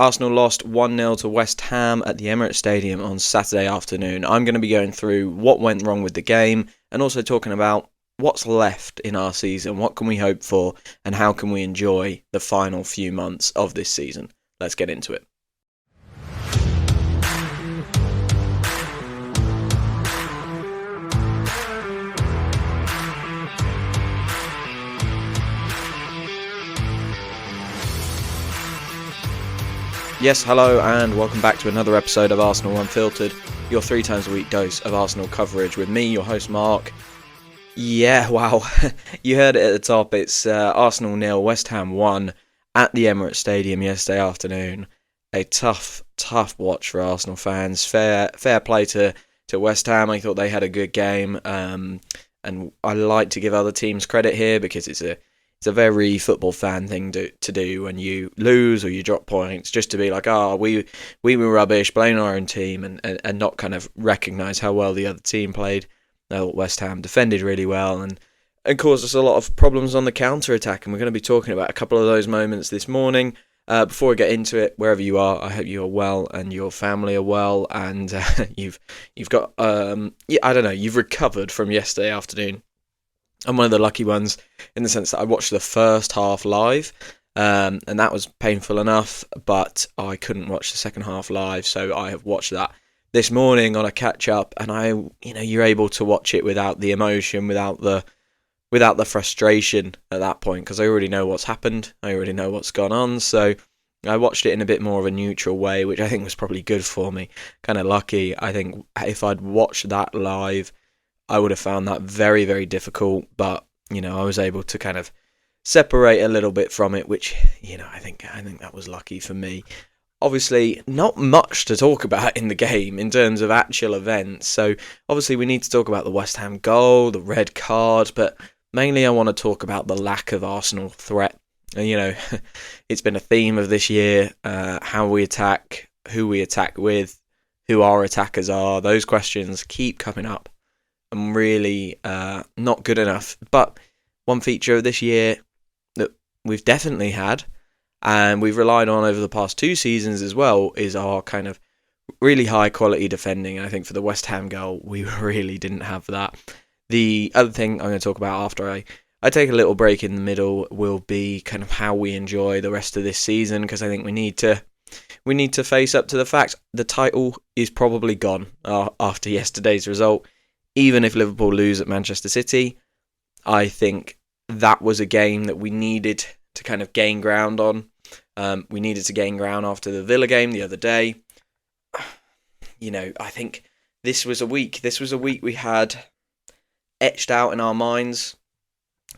Arsenal lost 1-0 to West Ham at the Emirates Stadium on Saturday afternoon. I'm going to be going through what went wrong with the game and also talking about what's left in our season, what can we hope for, and how can we enjoy the final few months of this season. Let's get into it. Yes, hello and welcome back to another episode of Arsenal Unfiltered, your 3 times a week dose of Arsenal coverage with me, your host Mark. Yeah, wow, you heard it at the top, it's Arsenal 0, West Ham 1 at the Emirates Stadium yesterday afternoon. A tough watch for Arsenal fans. Fair play to West Ham. I thought they had a good game, and I like to give other teams credit here because it's a very football fan thing to do when you lose or you drop points, just to be like, we were rubbish, blame our own team, and not kind of recognise how well the other team played. West Ham defended really well and caused us a lot of problems on the counter-attack, and we're going to be talking about a couple of those moments this morning. Before we get into it, wherever you are, I hope you are well and your family are well, and you've got, you've recovered from yesterday afternoon. I'm one of the lucky ones in the sense that I watched the first half live, and that was painful enough, but I couldn't watch the second half live, so I have watched that this morning on a catch-up, and you're able to watch it without the emotion, without the frustration at that point, because I already know what's happened, I already know what's gone on, so I watched it in a bit more of a neutral way, which I think was probably good for me. Kind of lucky. I think if I'd watched that live, I would have found that very, very difficult, but, I was able to kind of separate a little bit from it, which, I think that was lucky for me. Obviously, not much to talk about in the game in terms of actual events, so obviously we need to talk about the West Ham goal, the red card, but mainly I want to talk about the lack of Arsenal threat. And, it's been a theme of this year, how we attack, who we attack with, who our attackers are. Those questions keep coming up. I'm really not good enough. But one feature of this year that we've definitely had, and we've relied on over the past 2 seasons as well, is our kind of really high quality defending. And I think for the West Ham goal, we really didn't have that. The other thing I'm going to talk about after I take a little break in the middle will be kind of how we enjoy the rest of this season, because I think we need to face up to the fact the title is probably gone after yesterday's result. Even if Liverpool lose at Manchester City, I think that was a game that we needed to kind of gain ground on. We needed to gain ground after the Villa game the other day. I think this was a week we had etched out in our minds.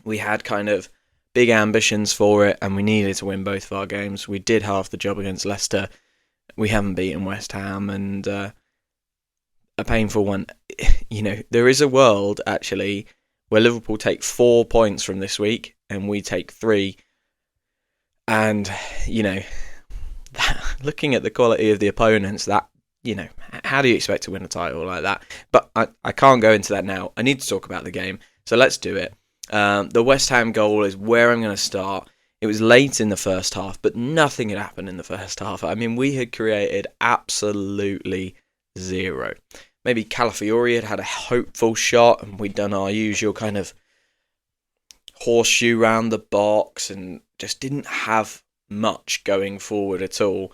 We had kind of big ambitions for it, and we needed to win both of our games. We did half the job against Leicester. We haven't beaten West Ham, and a painful one. There is a world, actually, where Liverpool take 4 points from this week, and we take 3. And, looking at the quality of the opponents, that, how do you expect to win a title like that? But I can't go into that now. I need to talk about the game, so let's do it. The West Ham goal is where I'm going to start. It was late in the first half, but nothing had happened in the first half. I mean, we had created absolutely zero. Maybe Calafiori had a hopeful shot, and we'd done our usual kind of horseshoe round the box and just didn't have much going forward at all.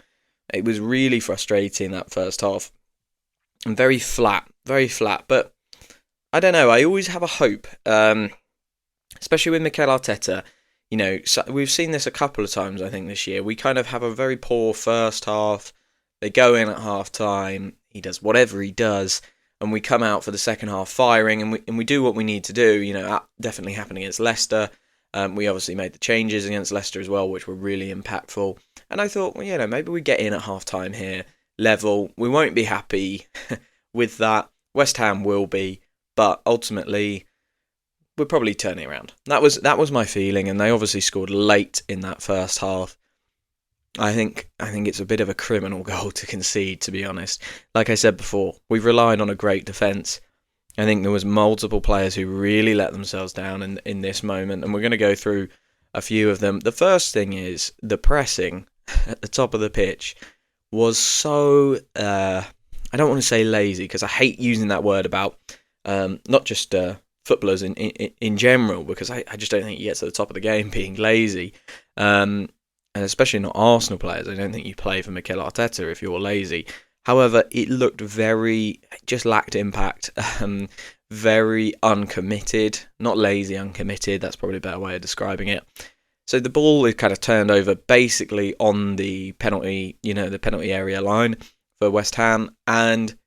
It was really frustrating, that first half, and very flat, but I don't know, I always have a hope, especially with Mikel Arteta. So we've seen this a couple of times, I think, this year. We kind of have a very poor first half. They go in at half time. He does whatever he does, and we come out for the second half firing, and we do what we need to do. That definitely happened against Leicester. We obviously made the changes against Leicester as well, which were really impactful. And I thought, maybe we get in at half time here, level. We won't be happy with that. West Ham will be, but ultimately we're probably turning around. That was my feeling, and they obviously scored late in that first half. I think it's a bit of a criminal goal to concede, to be honest. Like I said before, we've relied on a great defence. I think there was multiple players who really let themselves down in this moment, and we're going to go through a few of them. The first thing is the pressing. at the top of the pitch was so, I don't want to say lazy, because I hate using that word about not just footballers in general, because I just don't think you get to the top of the game being lazy. And especially not Arsenal players. I don't think you play for Mikel Arteta if you're lazy. However, it looked just lacked impact, very uncommitted, not lazy, uncommitted. That's probably a better way of describing it. So the ball is kind of turned over basically on the penalty area line for West Ham, and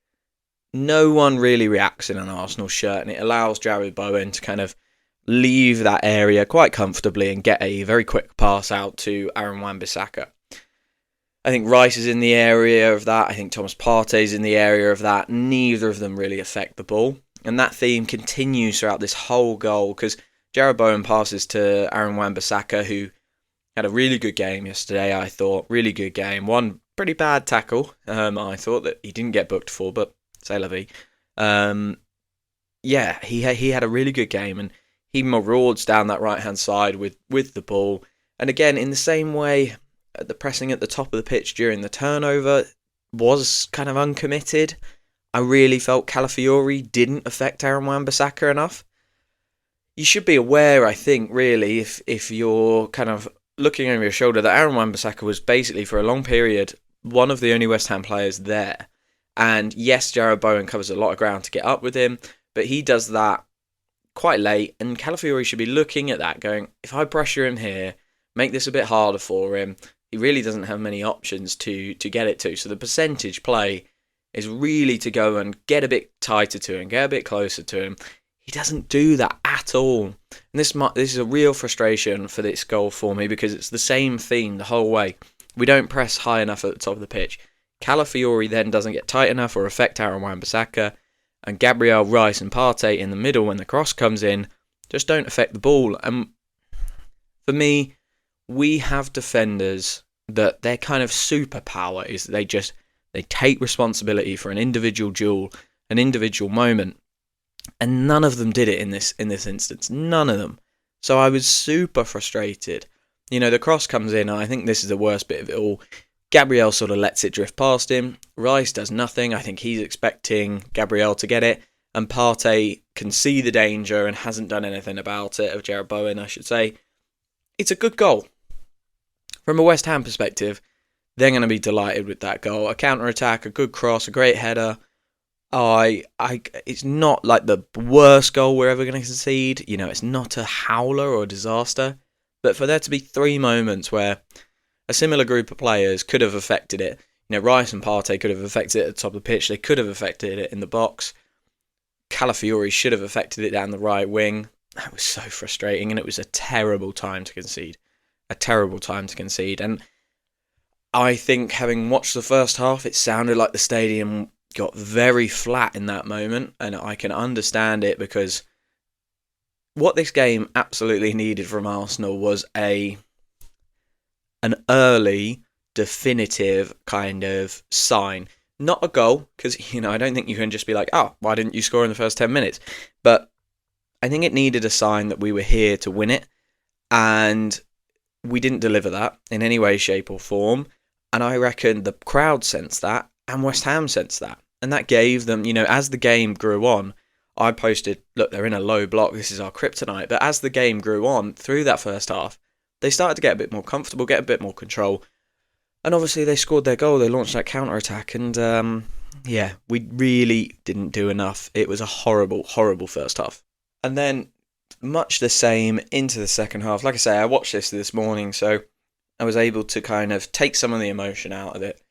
no one really reacts in an Arsenal shirt, and it allows Jarrod Bowen to kind of leave that area quite comfortably and get a very quick pass out to Aaron Wan-Bissaka. I think Rice is in the area of that. I think Thomas Partey is in the area of that. Neither of them really affect the ball. And that theme continues throughout this whole goal, because Jarrod Bowen passes to Aaron Wan-Bissaka, who had a really good game yesterday, I thought. Really good game. One pretty bad tackle, I thought, that he didn't get booked for, but c'est la vie. He had a really good game, and he marauds down that right-hand side with the ball. And again, in the same way, the pressing at the top of the pitch during the turnover was kind of uncommitted. I really felt Calafiori didn't affect Aaron Wan-Bissaka enough. You should be aware, I think, really, if you're kind of looking over your shoulder, that Aaron Wan-Bissaka was basically, for a long period, one of the only West Ham players there. And yes, Jarrod Bowen covers a lot of ground to get up with him, but he does that quite late, and Calafiori should be looking at that going, if I pressure him here, make this a bit harder for him, he really doesn't have many options to get it to. So the percentage play is really to go and get a bit tighter to him, get a bit closer to him. He doesn't do that at all. And this is a real frustration for this goal for me, because it's the same theme the whole way. We don't press high enough at the top of the pitch. Calafiori then doesn't get tight enough or affect Aaron Wan-Bissaka, and Gabriel, Rice and Partey in the middle when the cross comes in just don't affect the ball. And for me, we have defenders that their kind of superpower is they take responsibility for an individual duel, an individual moment, and none of them did it in this instance. None of them. So I was super frustrated. The cross comes in, and I think this is the worst bit of it all. Gabriel sort of lets it drift past him. Rice does nothing. I think he's expecting Gabriel to get it. And Partey can see the danger and hasn't done anything about it, of Jarrod Bowen, I should say. It's a good goal. From a West Ham perspective, they're going to be delighted with that goal. A counter-attack, a good cross, a great header. It's not like the worst goal we're ever going to concede. It's not a howler or a disaster. But for there to be 3 moments where a similar group of players could have affected it. Rice and Partey could have affected it at the top of the pitch. They could have affected it in the box. Calafiori should have affected it down the right wing. That was so frustrating, and it was a terrible time to concede. And I think, having watched the first half, it sounded like the stadium got very flat in that moment, and I can understand it, because what this game absolutely needed from Arsenal was an early, definitive kind of sign. Not a goal, because, I don't think you can just be like, oh, why didn't you score in the first 10 minutes? But I think it needed a sign that we were here to win it, and we didn't deliver that in any way, shape or form. And I reckon the crowd sensed that, and West Ham sensed that. And that gave them, as the game grew on, I posted, look, they're in a low block, this is our kryptonite. But as the game grew on, through that first half, they started to get a bit more comfortable, get a bit more control. And obviously they scored their goal, they launched that counter-attack, and we really didn't do enough. It was a horrible, horrible first half. And then, much the same into the second half. Like I say, I watched this morning, so I was able to kind of take some of the emotion out of it.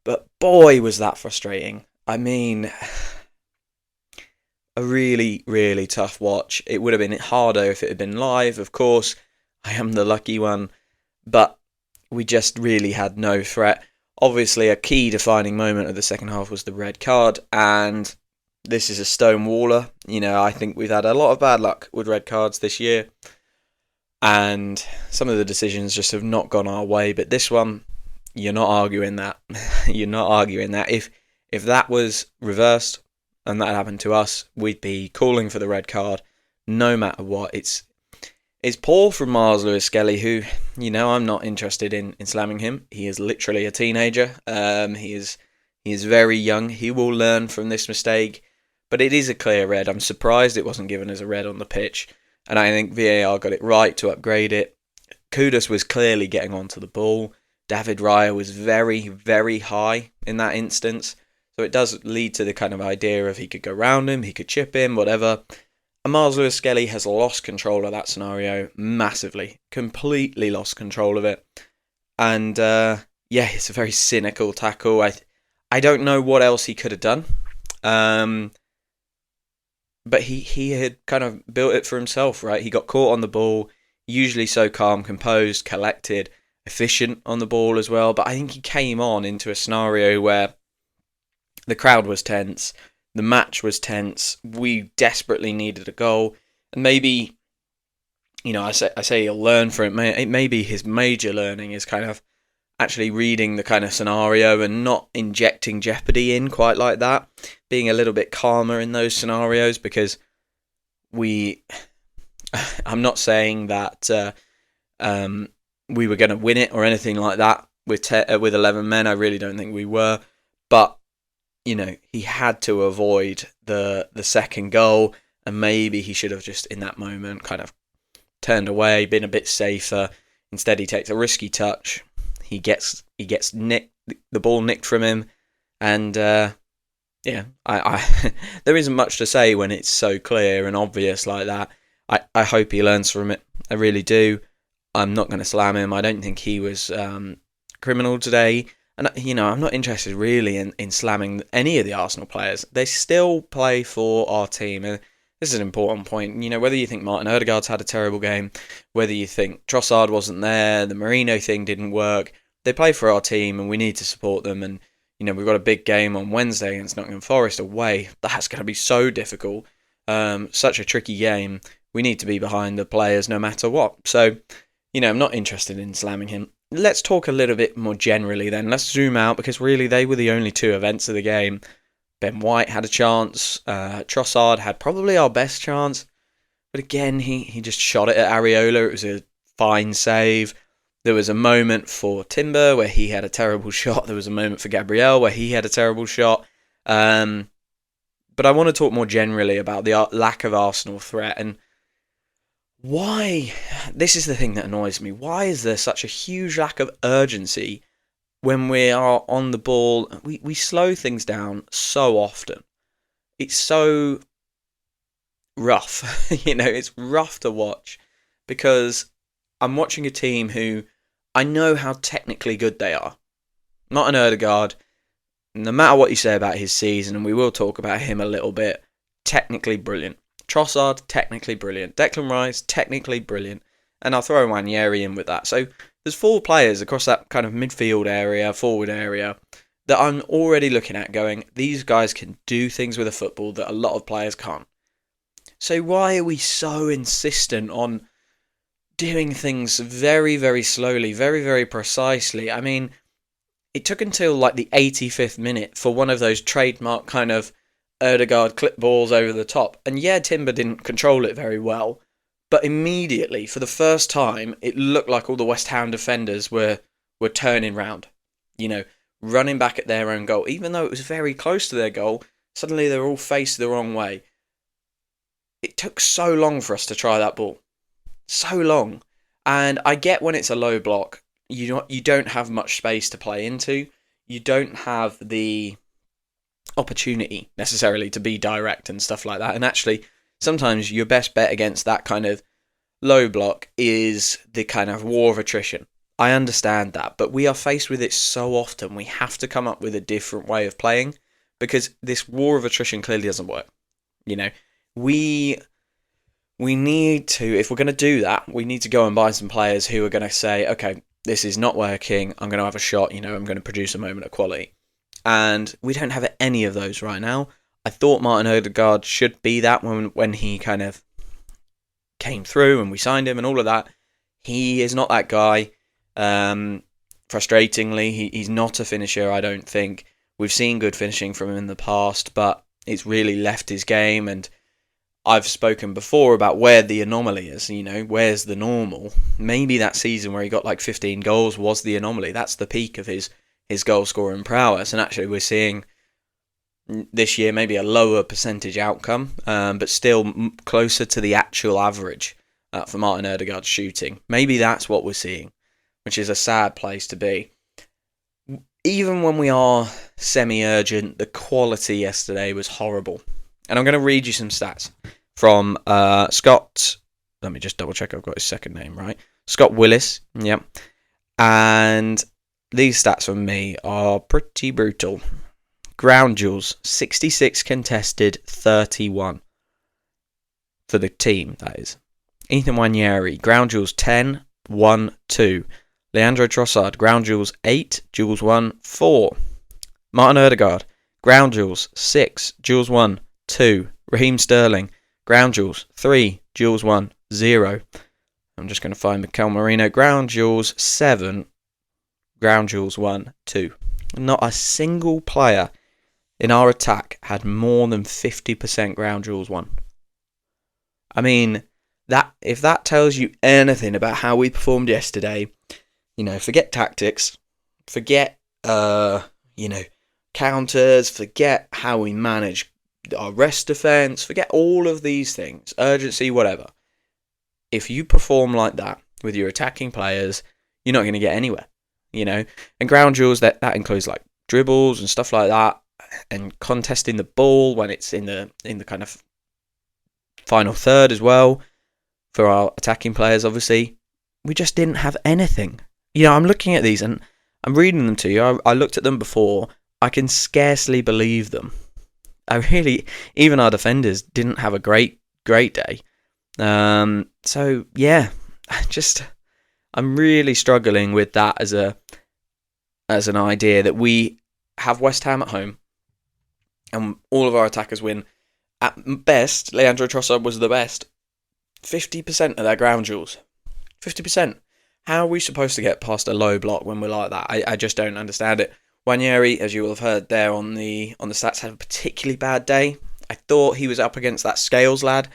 But boy, was that frustrating. I mean, a really, really tough watch. It would have been harder if it had been live, of course. I am the lucky one. But we just really had no threat. Obviously, a key defining moment of the second half was the red card, and this is a stonewaller. I think we've had a lot of bad luck with red cards this year, and some of the decisions just have not gone our way. But this one, you're not arguing that. You're not arguing that. If that was reversed and that happened to us, we'd be calling for the red card no matter what. It's poor from Miles Lewis-Skelly, who, I'm not interested in slamming him. He is literally a teenager. He is very young. He will learn from this mistake, but it is a clear red. I'm surprised it wasn't given as a red on the pitch, and I think VAR got it right to upgrade it. Kudus was clearly getting onto the ball. David Raya was very, very high in that instance, so it does lead to the kind of idea of he could go round him, he could chip him, whatever. And Miles Lewis-Skelly has lost control of that scenario massively, completely lost control of it. And it's a very cynical tackle. I don't know what else he could have done, but he had kind of built it for himself, right? He got caught on the ball, usually so calm, composed, collected, efficient on the ball as well. But I think he came on into a scenario where the crowd was tense. The match was tense. We desperately needed a goal. And maybe, I say he'll learn from it. Maybe his major learning is kind of actually reading the kind of scenario and not injecting jeopardy in quite like that. Being a little bit calmer in those scenarios, because I'm not saying that we were going to win it or anything like that with 11 men. I really don't think we were. But he had to avoid the second goal, and maybe he should have just in that moment kind of turned away, been a bit safer. Instead, he takes a risky touch. He gets the ball nicked from him, and I there isn't much to say when it's so clear and obvious like that. I hope he learns from it. I really do. I'm not going to slam him. I don't think he was criminal today. And, I'm not interested really in slamming any of the Arsenal players. They still play for our team. And this is an important point. Whether you think Martin Odegaard's had a terrible game, whether you think Trossard wasn't there, the Merino thing didn't work, they play for our team and we need to support them. And, we've got a big game on Wednesday against Nottingham Forest away. That's going to be so difficult. Such a tricky game. We need to be behind the players no matter what. So, I'm not interested in slamming him. Let's talk a little bit more generally then. Let's zoom out, because really they were the only two events of the game. Ben White had a chance. Trossard had probably our best chance. But again, he just shot it at Areola. It was a fine save. There was a moment for Timber where he had a terrible shot. There was a moment for Gabriel where he had a terrible shot. But I want to talk more generally about the lack of Arsenal threat. And why? This is the thing that annoys me. Why is there such a huge lack of urgency when we are on the ball? We slow things down so often. It's so rough. It's rough to watch, because I'm watching a team who I know how technically good they are. Not an Odegaard. No matter what you say about his season, and we will talk about him a little bit, technically brilliant. Trossard, technically brilliant. Declan Rice, technically brilliant. And I'll throw Nwaneri in with that. So there's four players across that kind of midfield area, forward area, that I'm already looking at going, these guys can do things with a football that a lot of players can't. So why are we so insistent on doing things very, very slowly, very, very precisely? I mean, it took until like the 85th minute for one of those trademark kind of Odegaard clip balls over the top. And yeah, Timber didn't control it very well, but immediately, for the first time, it looked like all the West Ham defenders were turning round, running back at their own goal. Even though it was very close to their goal, suddenly they were all faced the wrong way. It took so long for us to try that ball. So long. And I get when it's a low block, you don't have much space to play into. You don't have the opportunity necessarily to be direct and stuff like that. And actually, sometimes your best bet against that kind of low block is the kind of war of attrition. I understand that, but we are faced with it so often. We have to come up with a different way of playing, because this war of attrition clearly doesn't work. We need to, if we're going to do that, we need to go and buy some players who are going to say, okay, this is not working. I'm going to have a shot. I'm going to produce a moment of quality. And we don't have any of those right now. I thought Martin Odegaard should be that when he kind of came through and we signed him and all of that. He is not that guy. Frustratingly, he's not a finisher, I don't think. We've seen good finishing from him in the past, but it's really left his game. And I've spoken before about where the anomaly is, where's the normal. Maybe that season where he got like 15 goals was the anomaly. That's the peak of his goal scoring prowess. And actually we're seeing this year maybe a lower percentage outcome, but still closer to the actual average for Martin Ødegaard's shooting. Maybe that's what we're seeing, which is a sad place to be. Even when we are semi-urgent, the quality yesterday was horrible. And I'm going to read you some stats from Scott. Let me just double check I've got his second name right. Scott Willis. Yep. And these stats from me are pretty brutal. Ground duels, 66 contested, 31. For the team, that is. Ethan Nwaneri, ground duels 10, 1, 2. Leandro Trossard, ground duels 8, duels 1, 4. Martin Ødegaard, ground duels 6, duels 1, 2. Raheem Sterling, ground duels 3, duels 1, 0. I'm just going to find Mikel Merino, ground duels 7, ground duels 1, 2. Not a single player in our attack had more than 50% ground duels won. I mean, if that tells you anything about how we performed yesterday, forget tactics, forget, counters, forget how we manage our rest defence, forget all of these things, urgency, whatever. If you perform like that with your attacking players, you're not going to get anywhere, And ground duels, that includes like dribbles and stuff like that, and contesting the ball when it's in the kind of final third as well for our attacking players. Obviously, we just didn't have anything. I'm looking at these and I'm reading them to you. I looked at them before. I can scarcely believe them. Even our defenders didn't have a great day. So yeah, I'm really struggling with that as an idea that we have West Ham at home and all of our attackers win. At best, Leandro Trossard was the best. 50% of their ground duels. 50%. How are we supposed to get past a low block when we're like that? I just don't understand it. Nwaneri, as you will have heard there on the stats, had a particularly bad day. I thought he was up against that Scales lad,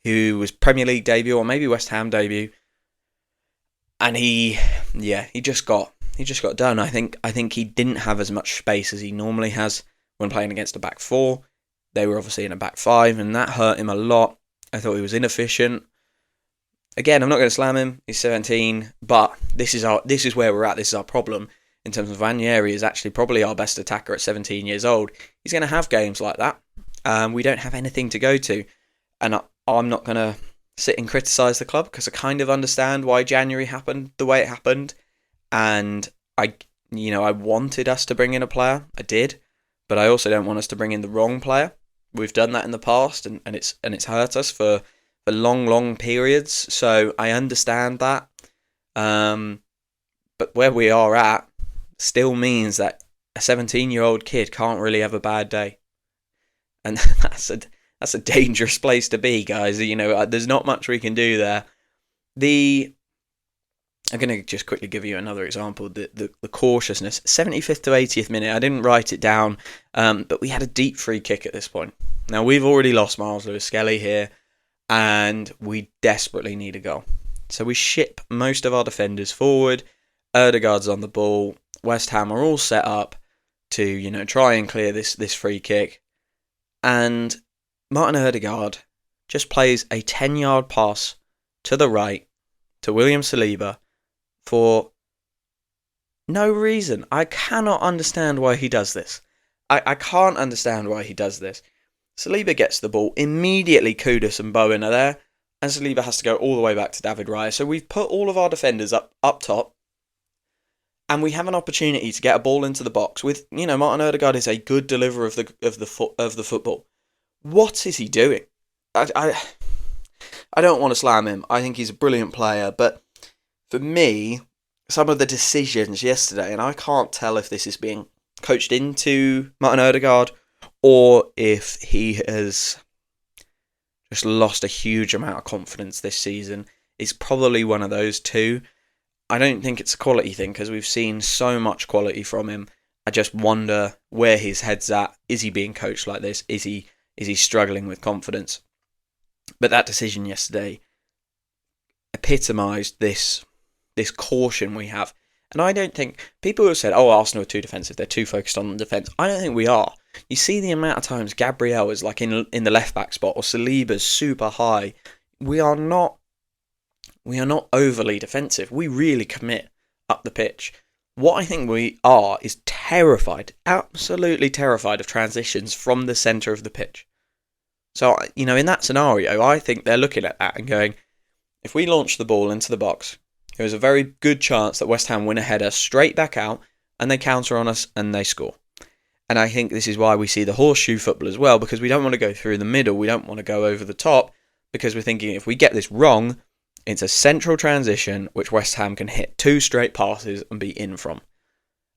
who was Premier League debut or maybe West Ham debut, and he just got done. I think he didn't have as much space as he normally has when playing against a back four. They were obviously in a back five, and that hurt him a lot. I thought he was inefficient. Again, I'm not going to slam him. He's 17, but this is where we're at. This is our problem in terms of Nwaneri is actually probably our best attacker at 17 years old. He's going to have games like that. We don't have anything to go to, and I'm not going to sit and criticise the club because I kind of understand why January happened the way it happened, and I wanted us to bring in a player. I did, but I also don't want us to bring in the wrong player. We've done that in the past, and it's hurt us for long periods. So I understand that, but where we are at still means that a 17-year-old kid can't really have a bad day, and that's a dangerous place to be, guys. There's not much we can do there. I'm going to just quickly give you another example. The cautiousness, 75th to 80th minute. I didn't write it down, but we had a deep free kick at this point. Now, we've already lost Miles Lewis-Skelly here, and we desperately need a goal. So we ship most of our defenders forward. Ødegaard's on the ball. West Ham are all set up to, try and clear this free kick. And Martin Ødegaard just plays a 10-yard pass to the right to William Saliba for no reason. I cannot understand why he does this. I can't understand why he does this. Saliba gets the ball. Immediately Kudus and Bowen are there. And Saliba has to go all the way back to David Raya. So we've put all of our defenders up top. And we have an opportunity to get a ball into the box with, Martin Ødegaard is a good deliverer of the football. What is he doing? I don't want to slam him. I think he's a brilliant player, but for me, some of the decisions yesterday, and I can't tell if this is being coached into Martin Ødegaard or if he has just lost a huge amount of confidence this season. It's probably one of those two. I don't think it's a quality thing because we've seen so much quality from him. I just wonder where his head's at. Is he being coached like this? Is he struggling with confidence? But that decision yesterday epitomised this caution we have. And I don't think people have said, "Oh, Arsenal are too defensive; they're too focused on defence." I don't think we are. You see the amount of times Gabriel is like in the left back spot, or Saliba's super high. We are not overly defensive. We really commit up the pitch. What I think we are is terrified, absolutely terrified of transitions from the centre of the pitch. So, in that scenario, I think they're looking at that and going, if we launch the ball into the box, there's a very good chance that West Ham win a header straight back out and they counter on us and they score. And I think this is why we see the horseshoe football as well, because we don't want to go through the middle, we don't want to go over the top, because we're thinking if we get this wrong, it's a central transition which West Ham can hit 2 straight passes and be in from.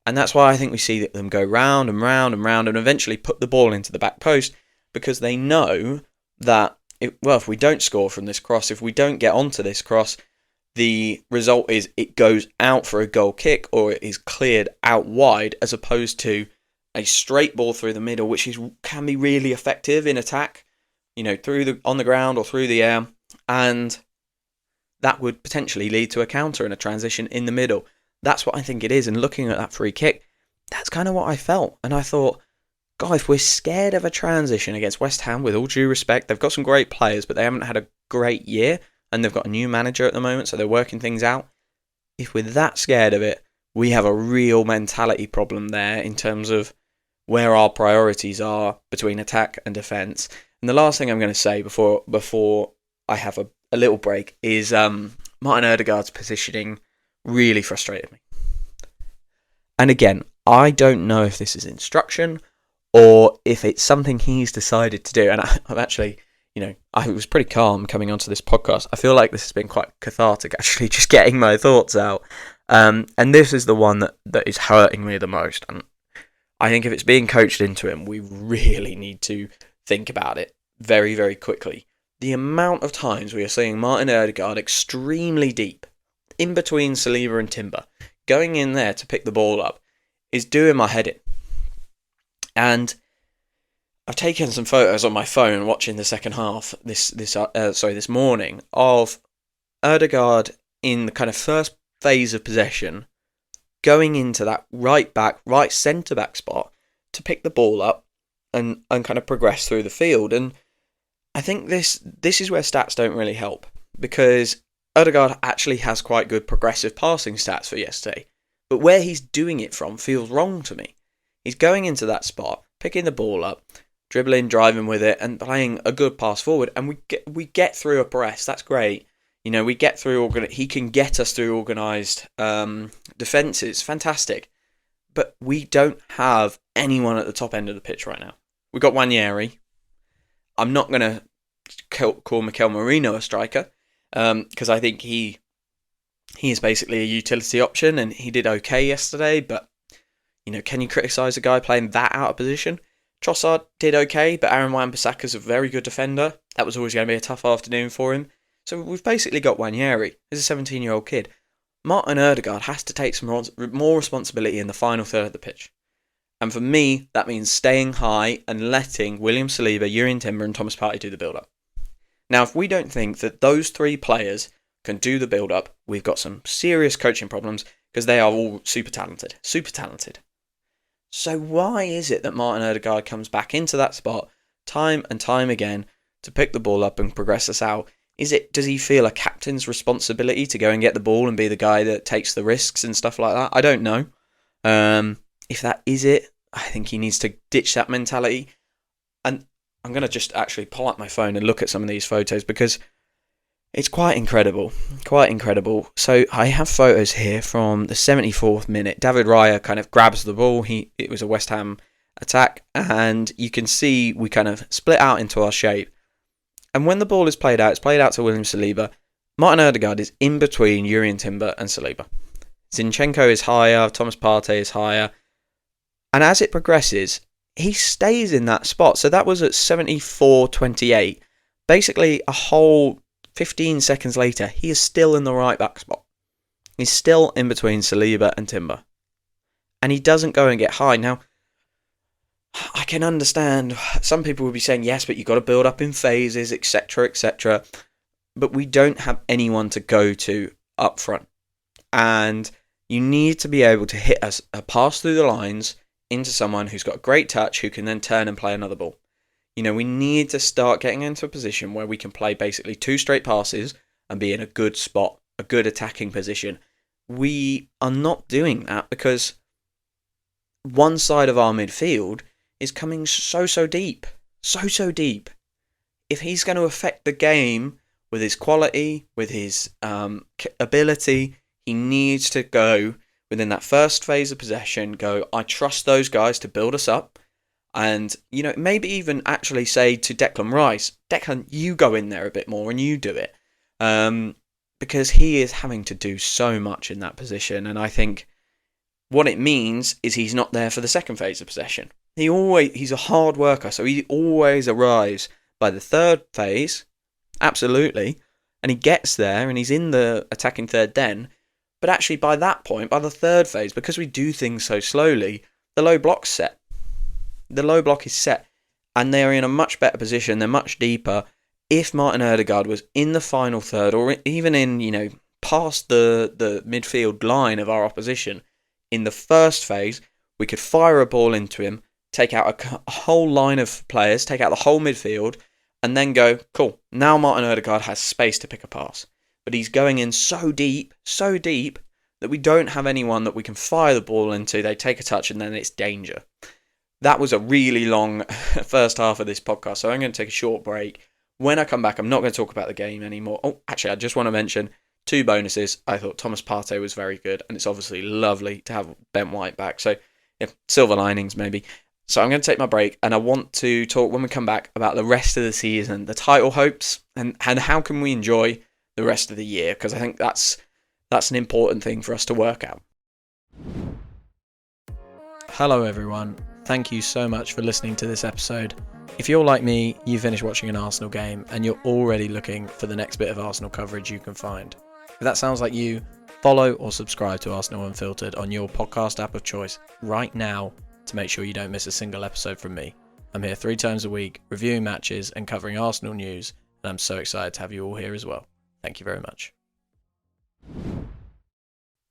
And that's why I think we see them go round and round and round and eventually put the ball into the back post, because they know that, if we don't score from this cross, if we don't get onto this cross, the result is it goes out for a goal kick or it is cleared out wide, as opposed to a straight ball through the middle, which can be really effective in attack, on the ground or through the air, and that would potentially lead to a counter and a transition in the middle. That's what I think it is. And looking at that free kick, that's kind of what I felt. And I thought, God, if we're scared of a transition against West Ham, with all due respect, they've got some great players, but they haven't had a great year, and they've got a new manager at the moment, so they're working things out. If we're that scared of it, we have a real mentality problem there in terms of where our priorities are between attack and defence. And the last thing I'm going to say before I have a little break is Martin Odegaard's positioning really frustrated me. And again, I don't know if this is instruction or if it's something he's decided to do. And I'm actually, I was pretty calm coming onto this podcast. I feel like this has been quite cathartic, actually, just getting my thoughts out. And this is the one that is hurting me the most. And I think if it's being coached into him, we really need to think about it very, very quickly. The amount of times we are seeing Martin Odegaard extremely deep, in between Saliba and Timber, going in there to pick the ball up, is doing my head in. And I've taken some photos on my phone watching the second half this morning of Odegaard in the kind of first phase of possession, going into that right centre back spot to pick the ball up and kind of progress through the field. And I think this is where stats don't really help, because Odegaard actually has quite good progressive passing stats for yesterday, but where he's doing it from feels wrong to me. He's going into that spot, picking the ball up, dribbling, driving with it, and playing a good pass forward, and we get through a press. That's great. We get through. He can get us through organised defences. Fantastic. But we don't have anyone at the top end of the pitch right now. We've got Nwaneri. I'm not going to call Mikel Merino a striker, because I think he is basically a utility option, and he did okay yesterday. But can you criticise a guy playing that out of position? Trossard did okay, but Aaron Wan-Bissaka's a very good defender. That was always going to be a tough afternoon for him. So we've basically got Nwaneri. He's a 17-year-old kid. Martin Odegaard has to take some more responsibility in the final third of the pitch. And for me, that means staying high and letting William Saliba, Jurrien Timber and Thomas Partey do the build-up. Now, if we don't think that those 3 players can do the build-up, we've got some serious coaching problems, because they are all super talented. Super talented. So why is it that Martin Odegaard comes back into that spot time and time again to pick the ball up and progress us out? Does he feel a captain's responsibility to go and get the ball and be the guy that takes the risks and stuff like that? I don't know. If that is it, I think he needs to ditch that mentality. And I'm going to just actually pull up my phone and look at some of these photos, because it's quite incredible. Quite incredible. So I have photos here from the 74th minute. David Raya kind of grabs the ball. It was a West Ham attack, and you can see we kind of split out into our shape. And when the ball is played out, it's played out to William Saliba. Martin Odegaard is in between Jurrien Timber and Saliba. Zinchenko is higher, Thomas Partey is higher. And as it progresses, he stays in that spot. So that was at 74-28. Basically, a whole 15 seconds later, he is still in the right back spot. He's still in between Saliba and Timber. And he doesn't go and get high. Now, I can understand some people will be saying, yes, but you've got to build up in phases, etc., etc. But we don't have anyone to go to up front. And you need to be able to hit a pass through the lines into someone who's got a great touch who can then turn and play another ball. We need to start getting into a position where we can play basically 2 straight passes and be in a good spot, a good attacking position. We are not doing that because one side of our midfield is coming so deep. So deep. If he's going to affect the game with his quality, with his ability, he needs to go within that first phase of possession, I trust those guys to build us up. And, maybe even actually say to Declan Rice, Declan, you go in there a bit more and you do it. Because he is having to do so much in that position. And I think what it means is he's not there for the second phase of possession. He's a hard worker, so he always arrives by the third phase, absolutely, and he gets there and he's in the attacking third then. But actually by that point, by the third phase, because we do things so slowly, the low block's set. The low block is set, and they're in a much better position. They're much deeper. If Martin Ødegaard was in the final third, or even in, past the midfield line of our opposition, in the first phase, we could fire a ball into him, take out a whole line of players, take out the whole midfield, and then go, cool, now Martin Ødegaard has space to pick a pass. But he's going in so deep, that we don't have anyone that we can fire the ball into. They take a touch and then it's danger. That was a really long first half of this podcast, so I'm going to take a short break. When I come back, I'm not going to talk about the game anymore. Oh, actually, I just want to mention 2 bonuses. I thought Thomas Partey was very good, and it's obviously lovely to have Ben White back. So, yeah, silver linings maybe. So I'm going to take my break, and I want to talk when we come back about the rest of the season, the title hopes, and how can we enjoy the rest of the year, because I think that's an important thing for us to work out. Hello everyone, thank you so much for listening to this episode. If you're like me, you finished watching an Arsenal game and you're already looking for the next bit of Arsenal coverage you can find. If that sounds like you, follow or subscribe to Arsenal Unfiltered on your podcast app of choice right now to make sure you don't miss a single episode from me. I'm here 3 times a week, reviewing matches and covering Arsenal news, and I'm so excited to have you all here as well. Thank you very much.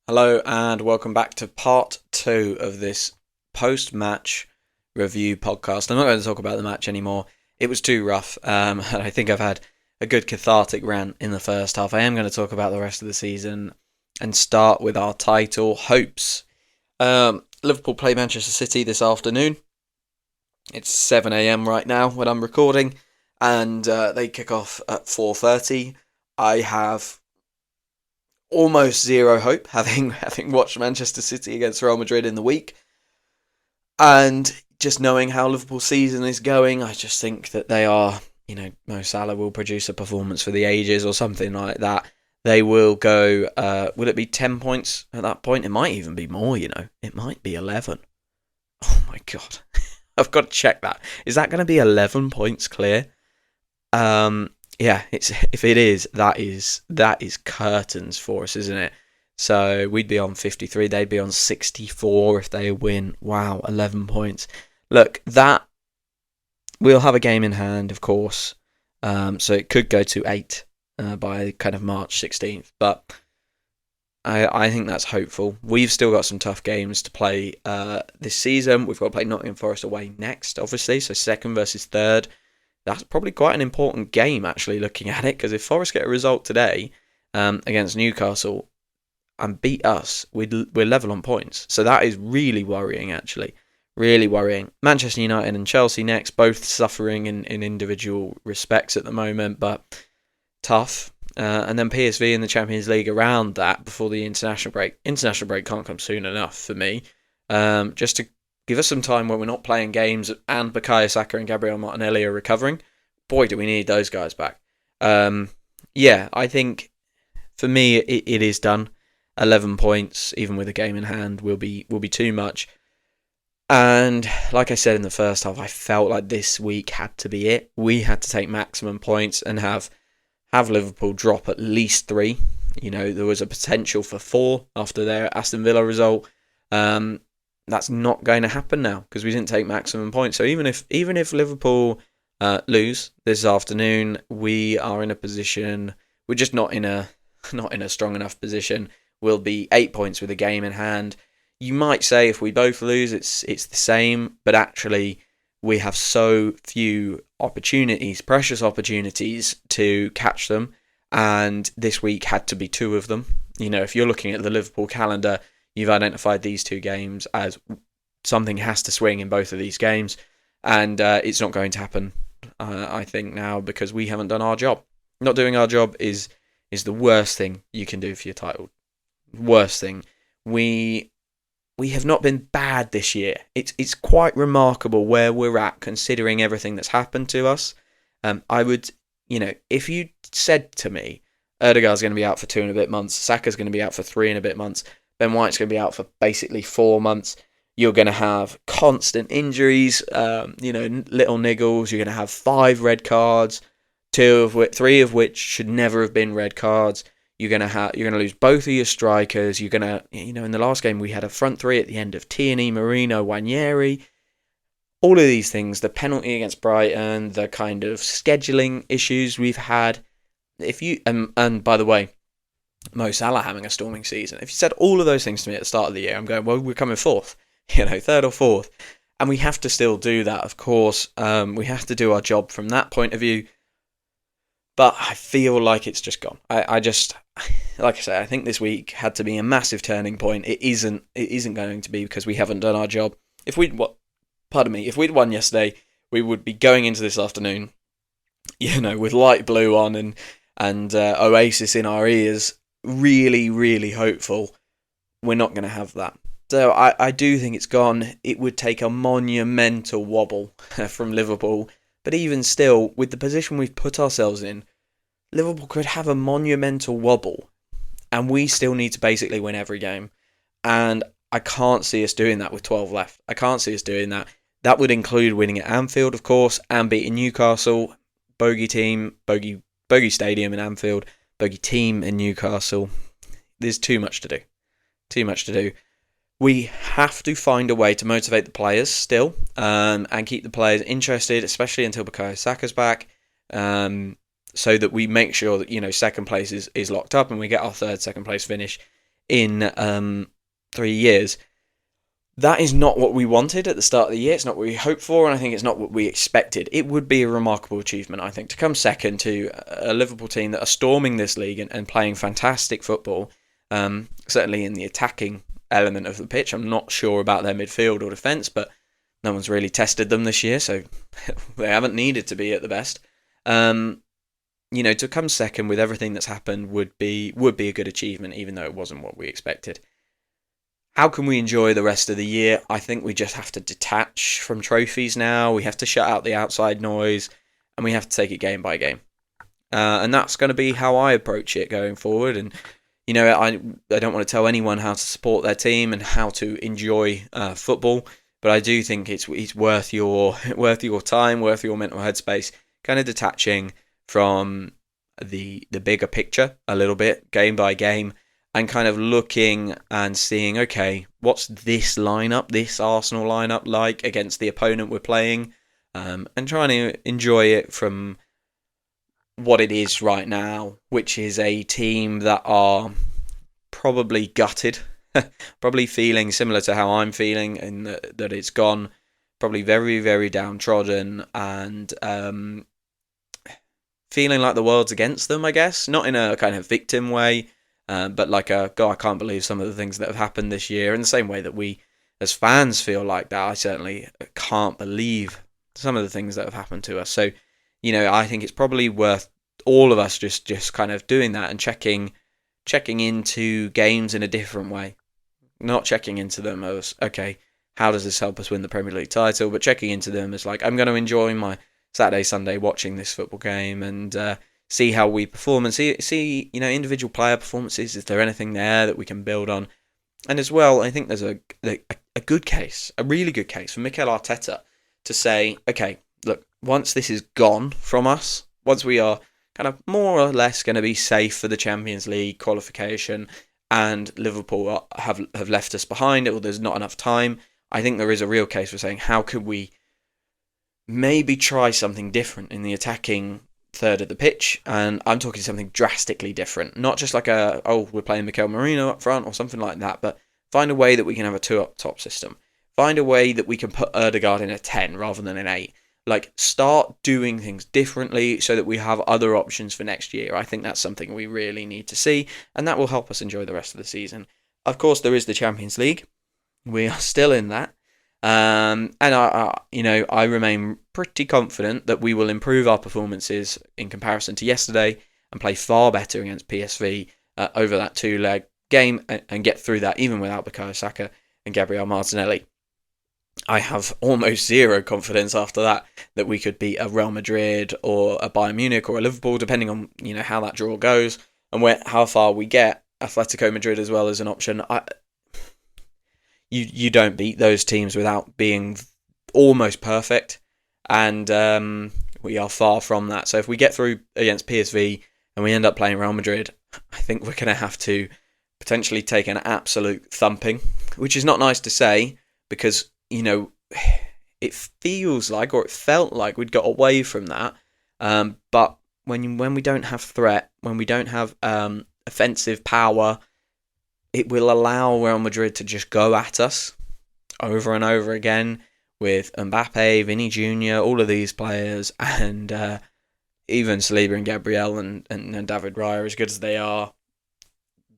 Hello and welcome back to part 2 of this post-match review podcast. I'm not going to talk about the match anymore. It was too rough. And I think I've had a good cathartic rant in the first half. I am going to talk about the rest of the season and start with our title hopes. Liverpool play Manchester City this afternoon. It's 7 a.m. right now when I'm recording, and they kick off at 4:30. I have almost zero hope, having watched Manchester City against Real Madrid in the week. And just knowing how Liverpool's season is going, I just think that they are, Mo Salah will produce a performance for the ages or something like that. They will go, will it be 10 points at that point? It might even be more, It might be 11. Oh my God. I've got to check that. Is that going to be 11 points clear? Yeah, if it is, that is curtains for us, isn't it? So we'd be on 53, they'd be on 64 if they win. Wow, 11 points. Look, that we'll have a game in hand, of course. So it could go to 8 by kind of March 16th, but I think that's hopeful. We've still got some tough games to play this season. We've got to play Nottingham Forest away next, obviously, so 2nd versus 3rd. That's probably quite an important game, actually, looking at it, because if Forest get a result today against Newcastle and beat us, we're level on points. So that is really worrying, actually. Really worrying. Manchester United and Chelsea next, both suffering in individual respects at the moment, but tough. And then PSV in the Champions League around that before the international break. International break can't come soon enough for me. Just to give us some time when we're not playing games and Bukayo Saka and Gabriel Martinelli are recovering. Boy, do we need those guys back. Yeah, I think for me it is done. 11 points, even with a game in hand, will be too much. And like I said in the first half, I felt like this week had to be it. We had to take maximum points and have Liverpool drop at least 3. There was a potential for 4 after their Aston Villa result. that's not going to happen now because we didn't take maximum points. So even if Liverpool lose this afternoon, we are in a position. We're just not in a strong enough position. We'll be 8 points with a game in hand. You might say if we both lose, it's the same, but actually we have so few opportunities, precious opportunities to catch them, and this week had to be 2 of them. If you're looking at the Liverpool calendar, you've identified these 2 games as something has to swing in both of these games, and it's not going to happen, I think, now because we haven't done our job. Not doing our job is the worst thing you can do for your title. Worst thing. We have not been bad this year. It's quite remarkable where we're at considering everything that's happened to us. I would, if you said to me, Erdegaard's going to be out for 2 and a bit months, Saka's going to be out for 3 and a bit months, Ben White's going to be out for basically 4 months, you're going to have constant injuries, little niggles, you're going to have 5 red cards, 3 of which should never have been red cards. You're gonna lose both of your strikers. You're gonna, in the last game we had a front 3 at the end of Tierney, Marino, Wanyeri. All of these things, the penalty against Brighton, the kind of scheduling issues we've had. And by the way, Mo Salah having a storming season. If you said all of those things to me at the start of the year, I'm going, well, we're coming 4th, 3rd or 4th, and we have to still do that. Of course, we have to do our job from that point of view. But I feel like it's just gone. I just, like I say, I think this week had to be a massive turning point. It isn't going to be because we haven't done our job. If we'd won yesterday, we would be going into this afternoon, with light blue on and Oasis in our ears, really, really hopeful. We're not going to have that. So I do think it's gone. It would take a monumental wobble from Liverpool. But even still, with the position we've put ourselves in, Liverpool could have a monumental wobble, and we still need to basically win every game. And I can't see us doing that with 12 left. I can't see us doing that. That would include winning at Anfield, of course, and beating Newcastle, bogey stadium in Anfield, bogey team in Newcastle. There's too much to do. Too much to do. We have to find a way to motivate the players still, and keep the players interested, especially until Bukayo Saka's back, so that we make sure that second place is locked up and we get our second place finish in 3 years. That is not what we wanted at the start of the year. It's not what we hoped for, and I think it's not what we expected. It would be a remarkable achievement, I think, to come second to a Liverpool team that are storming this league and playing fantastic football, certainly in the attacking element of the pitch. I'm not sure about their midfield or defence, but no one's really tested them this year, so they haven't needed to be at the best. To come second with everything that's happened would be a good achievement, even though it wasn't what we expected. How can we enjoy the rest of the year? I think we just have to detach from trophies now. We have to shut out the outside noise, and we have to take it game by game. And that's going to be how I approach it going forward. And I don't want to tell anyone how to support their team and how to enjoy football, but I do think it's worth your time, worth your mental headspace, kind of detaching from the bigger picture a little bit, game by game, and kind of looking and seeing, okay, what's this Arsenal lineup like against the opponent we're playing, and trying to enjoy it from what it is right now, which is a team that are probably gutted, probably feeling similar to how I'm feeling, in that it's gone, probably very, very downtrodden, and feeling like the world's against them, I guess. Not in a kind of victim way, but like I can't believe some of the things that have happened this year, in the same way that we as fans feel like that. I certainly can't believe some of the things that have happened to us. So, I think it's probably worth all of us just kind of doing that and checking into games in a different way. Not checking into them as, okay, how does this help us win the Premier League title? But checking into them as like, I'm going to enjoy my Saturday, Sunday watching this football game and see how we perform and see individual player performances. Is there anything there that we can build on? And as well, I think there's a good case, a really good case for Mikel Arteta to say, okay, look, once this is gone from us, once we are kind of more or less going to be safe for the Champions League qualification, and Liverpool have left us behind, or there's not enough time, I think there is a real case for saying, how could we maybe try something different in the attacking third of the pitch? And I'm talking something drastically different, not just like we're playing Mikel Merino up front or something like that, but find a way that we can have a 2 up top system. Find a way that we can put Ødegaard in a 10 rather than an 8. Like, start doing things differently so that we have other options for next year. I think that's something we really need to see, and that will help us enjoy the rest of the season. Of course, there is the Champions League. We are still in that. And I remain pretty confident that we will improve our performances in comparison to yesterday and play far better against PSV over that 2-leg game and get through that even without Bukayo Saka and Gabriel Martinelli. I have almost zero confidence after that we could beat a Real Madrid or a Bayern Munich or a Liverpool, depending on how that draw goes and how far we get. Atletico Madrid as well as an option. You don't beat those teams without being almost perfect, and we are far from that. So if we get through against PSV and we end up playing Real Madrid, I think we're going to have to potentially take an absolute thumping, which is not nice to say because it feels like, or it felt like, we'd got away from that. But when we don't have threat, when we don't have offensive power, it will allow Real Madrid to just go at us over and over again with Mbappe, Vinny Jr., all of these players, and even Saliba and Gabriel and David Raya, as good as they are.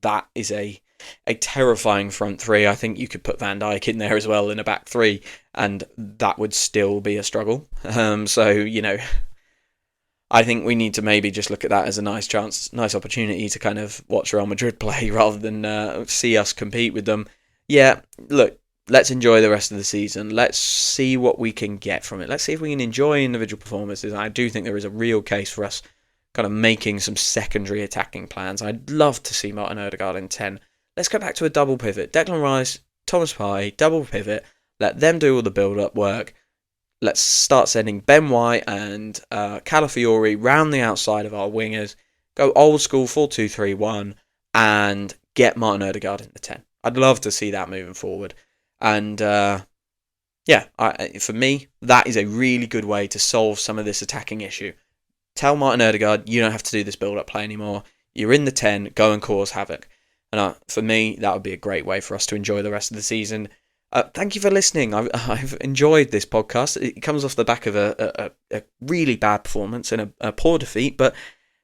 That is a terrifying front three. I think you could put Van Dijk in there as well in a back three, and that would still be a struggle. I think we need to maybe just look at that as a nice opportunity to kind of watch Real Madrid play rather than see us compete with them. Yeah, look, let's enjoy the rest of the season. Let's see what we can get from it. Let's see if we can enjoy individual performances. I do think there is a real case for us kind of making some secondary attacking plans. I'd love to see Martin Ødegaard in 10. Let's go back to a double pivot. Declan Rice, Thomas Partey, double pivot. Let them do all the build-up work. Let's start sending Ben White and Calafiori round the outside of our wingers. Go old school 4-2-3-1 and get Martin Ødegaard in the 10. I'd love to see that moving forward. And for me, that is a really good way to solve some of this attacking issue. Tell Martin Ødegaard, you don't have to do this build-up play anymore. You're in the 10, go and cause havoc. And for me, that would be a great way for us to enjoy the rest of the season. Thank you for listening. I've enjoyed this podcast. It comes off the back of a really bad performance and a poor defeat, but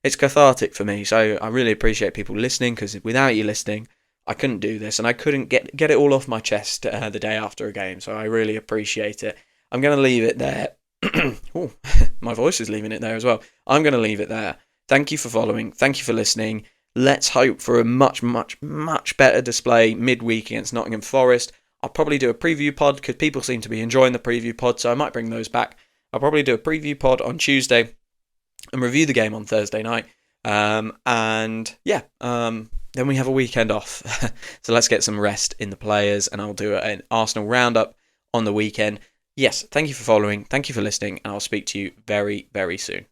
it's cathartic for me. So I really appreciate people listening, because without you listening, I couldn't do this, and I couldn't get it all off my chest the day after a game. So I really appreciate it. I'm going to leave it there. Ooh, my voice is leaving it there as well. I'm going to leave it there. Thank you for following. Thank you for listening. Let's hope for a much, much, much better display midweek against Nottingham Forest. I'll probably do a preview pod because people seem to be enjoying the preview pod, so I might bring those back. I'll probably do a preview pod on Tuesday and review the game on Thursday night. Then we have a weekend off. So let's get some rest in the players, and I'll do an Arsenal roundup on the weekend. Yes, thank you for following, thank you for listening, and I'll speak to you very, very soon.